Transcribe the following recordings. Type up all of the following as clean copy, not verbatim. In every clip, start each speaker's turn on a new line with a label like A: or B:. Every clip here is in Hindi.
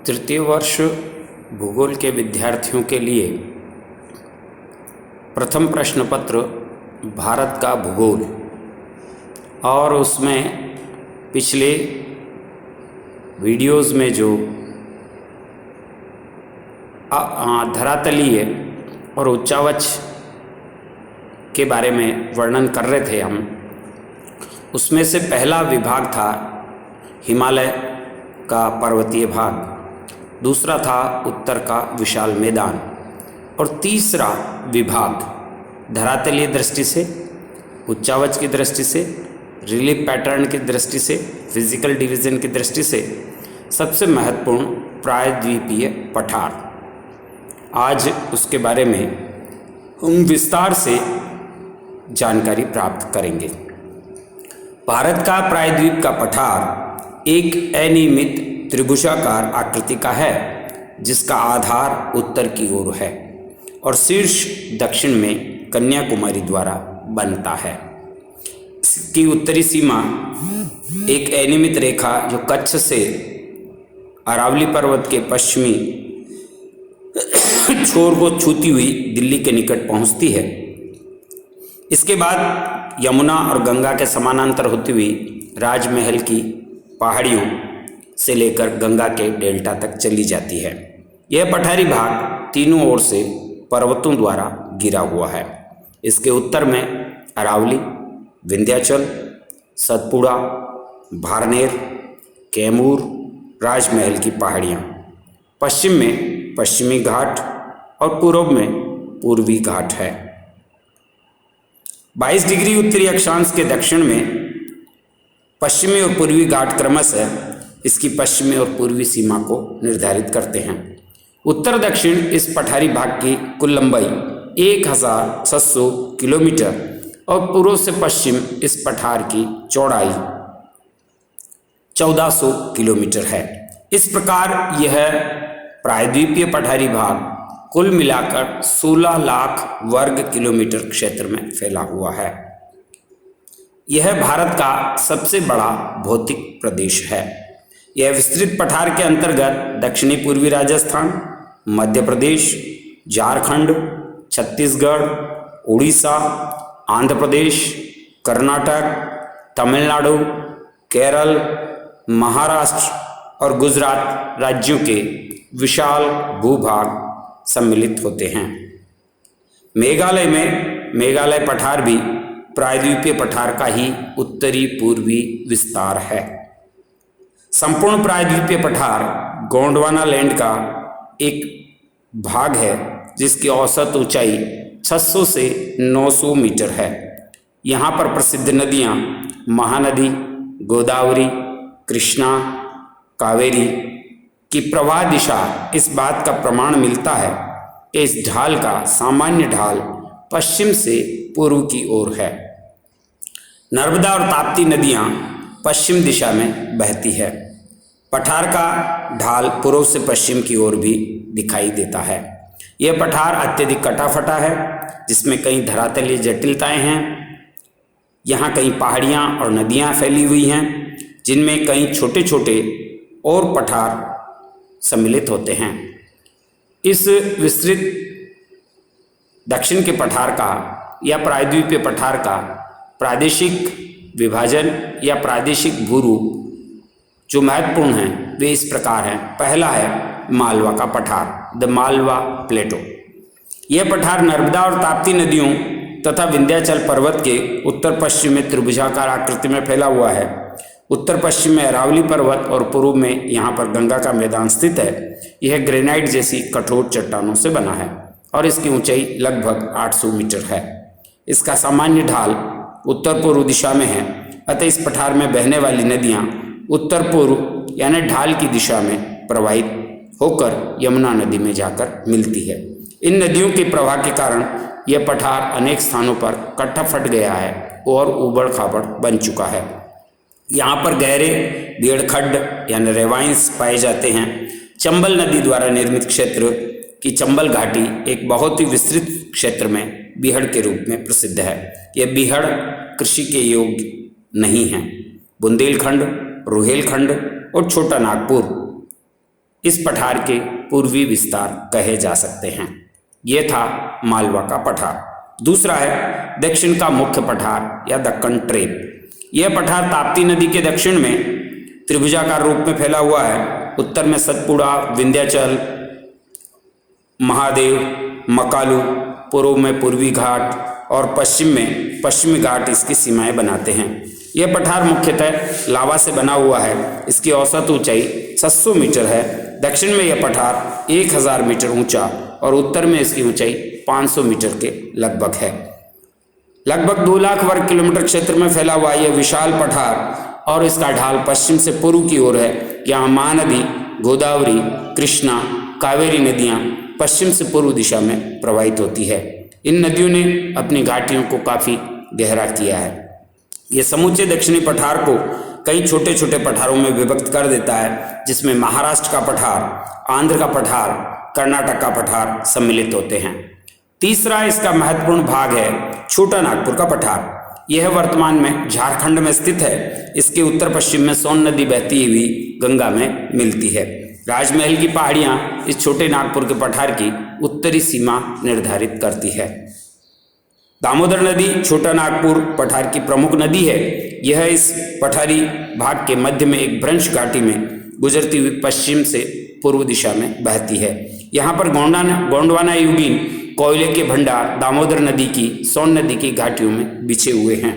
A: तृतीय वर्ष भूगोल के विद्यार्थियों के लिए प्रथम प्रश्न पत्र भारत का भूगोल और उसमें पिछले वीडियोज़ में जो धरातलीय और उच्चावच के बारे में वर्णन कर रहे थे हम, उसमें से पहला विभाग था हिमालय का पर्वतीय भाग, दूसरा था उत्तर का विशाल मैदान और तीसरा विभाग धरातलीय दृष्टि से, उच्चावच की दृष्टि से, रिलीफ पैटर्न की दृष्टि से, फिजिकल डिवीज़न की दृष्टि से सबसे महत्वपूर्ण प्रायद्वीपीय पठार। आज उसके बारे में हम विस्तार से जानकारी प्राप्त करेंगे। भारत का प्रायद्वीप का पठार एक अनियमित त्रिभुजाकार आकृति का है, जिसका आधार उत्तर की ओर है और शीर्ष दक्षिण में कन्याकुमारी द्वारा बनता है। इसकी उत्तरी सीमा एक अनियमित रेखा जो कच्छ से अरावली पर्वत के पश्चिमी छोर को छूती हुई दिल्ली के निकट पहुंचती है। इसके बाद यमुना और गंगा के समानांतर होती हुई राजमहल की पहाड़ियों से लेकर गंगा के डेल्टा तक चली जाती है। यह पठारी भाग तीनों ओर से पर्वतों द्वारा घिरा हुआ है। इसके उत्तर में अरावली, विंध्याचल, सतपुड़ा, भारनेर, कैमूर, राजमहल की पहाड़ियाँ, पश्चिम में पश्चिमी घाट और पूर्व में पूर्वी घाट है। 22 डिग्री उत्तरी अक्षांश के दक्षिण में पश्चिमी और पूर्वी घाट क्रमशः इसकी पश्चिमी और पूर्वी सीमा को निर्धारित करते हैं। उत्तर दक्षिण इस पठारी भाग की कुल लंबाई 1700 किलोमीटर और पूर्व से पश्चिम इस पठार की चौड़ाई 1400 किलोमीटर है। इस प्रकार यह प्रायद्वीपीय पठारी भाग कुल मिलाकर 16 लाख वर्ग किलोमीटर क्षेत्र में फैला हुआ है। यह भारत का सबसे बड़ा भौतिक प्रदेश है। यह विस्तृत पठार के अंतर्गत दक्षिणी पूर्वी राजस्थान, मध्य प्रदेश, झारखंड, छत्तीसगढ़, उड़ीसा, आंध्र प्रदेश, कर्नाटक, तमिलनाडु, केरल, महाराष्ट्र और गुजरात राज्यों के विशाल भूभाग सम्मिलित होते हैं। मेघालय में मेघालय पठार भी प्रायद्वीपीय पठार का ही उत्तरी पूर्वी विस्तार है। संपूर्ण प्रायद्वीपीय पठार गोंडवाना लैंड का एक भाग है, जिसकी औसत ऊंचाई 600 से 900 मीटर है। यहाँ पर प्रसिद्ध नदियाँ महानदी, गोदावरी, कृष्णा, कावेरी की प्रवाह दिशा इस बात का प्रमाण मिलता है कि इस ढाल का सामान्य ढाल पश्चिम से पूर्व की ओर है। नर्मदा और ताप्ती नदियाँ पश्चिम दिशा में बहती है। पठार का ढाल पूर्व से पश्चिम की ओर भी दिखाई देता है। यह पठार अत्यधिक कटा-फटा है, जिसमें कई धरातलीय जटिलताएं हैं। यहाँ कई पहाड़ियाँ और नदियाँ फैली हुई हैं, जिनमें कई छोटे छोटे और पठार सम्मिलित होते हैं। इस विस्तृत दक्षिण के पठार का या प्रायद्वीपीय पठार का प्रादेशिक विभाजन या प्रादेशिक भूरूप जो महत्वपूर्ण हैं वे इस प्रकार हैं। पहला है मालवा का पठार, द मालवा प्लेटो। यह पठार नर्मदा और ताप्ती नदियों तथा विंध्याचल पर्वत के उत्तर पश्चिम में त्रिभुजाकार आकृति में फैला हुआ है। उत्तर पश्चिम में अरावली पर्वत और पूर्व में यहाँ पर गंगा का मैदान स्थित है। यह ग्रेनाइट जैसी कठोर चट्टानों से बना है और इसकी ऊंचाई लगभग 800 मीटर है। इसका सामान्य ढाल उत्तर पूर्व दिशा में है, अतः इस पठार में बहने वाली नदियाँ उत्तर पूर्व यानी ढाल की दिशा में प्रवाहित होकर यमुना नदी में जाकर मिलती है। इन नदियों के प्रवाह के कारण यह पठार अनेक स्थानों पर कट्टा फट गया है और उबड़ खाबड़ बन चुका है। यहाँ पर गहरे बेड़खड्ड यानी रेवाइंस पाए जाते हैं। चंबल नदी द्वारा निर्मित क्षेत्र की चंबल घाटी एक बहुत ही विस्तृत क्षेत्र में बीहड़ के रूप में प्रसिद्ध है। यह बीहड़ कृषि के योग्य नहीं है। बुंदेलखंड, रुहेलखंड और छोटा नागपुर इस पठार के पूर्वी विस्तार कहे जा सकते हैं। ये था मालवा का पठार। दूसरा है दक्षिण का मुख्य पठार या दक्कन ट्रेप। यह पठार ताप्ती नदी के दक्षिण में त्रिभुजाकार रूप में फैला हुआ है। उत्तर में सतपुड़ा, विंध्याचल, महादेव, मकालू, पूर्व में पूर्वी घाट और पश्चिम में पश्चिमी घाट इसकी सीमाएं बनाते हैं। यह पठार मुख्यतः लावा से बना हुआ है। इसकी औसत ऊंचाई 600 मीटर है। दक्षिण में यह पठार 1000 मीटर ऊंचा और उत्तर में इसकी ऊंचाई 500 मीटर के लगभग है। लगभग 2 लाख वर्ग किलोमीटर क्षेत्र में फैला हुआ यह विशाल पठार और इसका ढाल पश्चिम से पूर्व की ओर है। यहाँ महानदी, गोदावरी, कृष्णा, कावेरी नदियाँ पश्चिम से पूर्व दिशा में प्रवाहित होती है। इन नदियों ने अपनी घाटियों को काफ़ी गहरा किया है। ये समूचे दक्षिणी पठार को कई छोटे छोटे पठारों में विभक्त कर देता है, जिसमें महाराष्ट्र का पठार, आंध्र का पठार, कर्नाटक का पठार सम्मिलित होते हैं। तीसरा इसका महत्वपूर्ण भाग है छोटा नागपुर का पठार। यह वर्तमान में झारखंड में स्थित है। इसके उत्तर पश्चिम में सोन नदी बहती हुई गंगा में मिलती है। राजमहल की पहाड़ियां इस छोटे नागपुर के पठार की उत्तरी सीमा निर्धारित करती है। दामोदर नदी छोटा नागपुर पठार की प्रमुख नदी है। यह इस पठारी भाग के मध्य में एक भ्रंश घाटी में गुजरती हुई पश्चिम से पूर्व दिशा में बहती है। यहाँ पर गोंडवाना युगीन कोयले के भंडार दामोदर नदी की, सोन नदी की घाटियों में बिछे हुए हैं।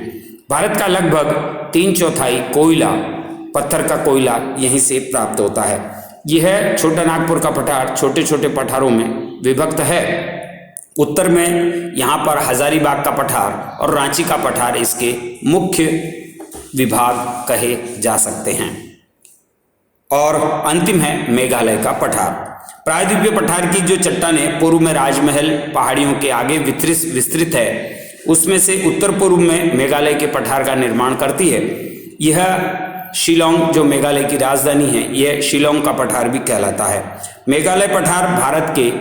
A: भारत का लगभग 3/4 कोयला, पत्थर का कोयला यहीं से प्राप्त होता है। यह छोटा नागपुर का पठार छोटे छोटे पठारों में विभक्त है। उत्तर में यहाँ पर हजारीबाग का पठार और रांची का पठार इसके मुख्य विभाग कहे जा सकते हैं। और अंतिम है मेघालय का पठार। प्रायद्वीपीय पठार की जो चट्टानें पूर्व में राजमहल पहाड़ियों के आगे विस्तृत है, उसमें से उत्तर पूर्व में मेघालय के पठार का निर्माण करती है। यह शिलोंग जो मेघालय की राजधानी है, यह शिलोंग का पठार भी कहलाता है। मेघालय पठार भारत के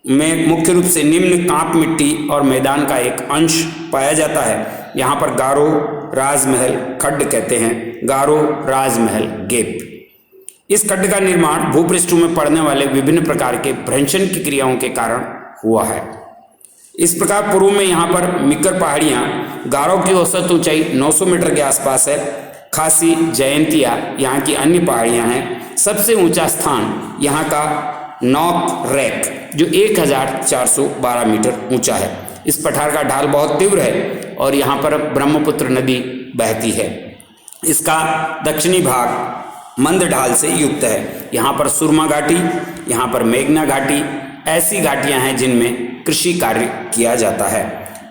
A: में मुख्य रूप से निम्न कांप मिट्टी और मैदान का एक अंश पाया जाता है। यहाँ पर गारो राजमहल खड्ड कहते हैं, गारो राजमहल गेप। इस खड्ड का निर्माण भूपृष्ठों में पड़ने वाले विभिन्न प्रकार के भ्रंशन की क्रियाओं के कारण हुआ है। इस प्रकार पूर्व में यहाँ पर मिकर पहाड़ियाँ, गारो की औसत ऊंचाई 900 मीटर के आसपास है। खासी, जयंतिया यहाँ की अन्य पहाड़ियाँ हैं। सबसे ऊंचा स्थान यहाँ का नॉक रैक जो 1412 मीटर ऊंचा है। इस पठार का ढाल बहुत तीव्र है और यहाँ पर ब्रह्मपुत्र नदी बहती है। इसका दक्षिणी भाग मंद ढाल से युक्त है। यहाँ पर सुरमा घाटी, यहाँ पर मेघना घाटी ऐसी घाटियाँ हैं जिनमें कृषि कार्य किया जाता है।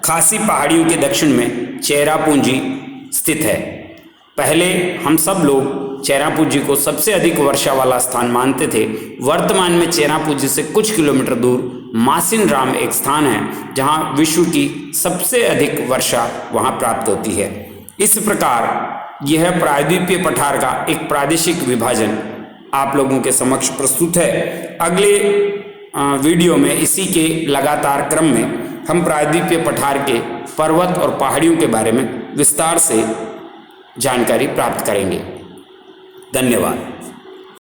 A: खासी पहाड़ियों के दक्षिण में चेरापूंजी स्थित है। पहले हम सब लोग चेरापूंजी को सबसे अधिक वर्षा वाला स्थान मानते थे। वर्तमान में चेरापूंजी से कुछ किलोमीटर दूर मासिन राम एक स्थान है जहां विश्व की सबसे अधिक वर्षा वहां प्राप्त होती है। इस प्रकार यह प्रायद्वीपीय पठार का एक प्रादेशिक विभाजन आप लोगों के समक्ष प्रस्तुत है। अगले वीडियो में इसी के लगातार क्रम में हम प्रायद्वीपीय पठार के पर्वत और पहाड़ियों के बारे में विस्तार से जानकारी प्राप्त करेंगे। धन्यवाद।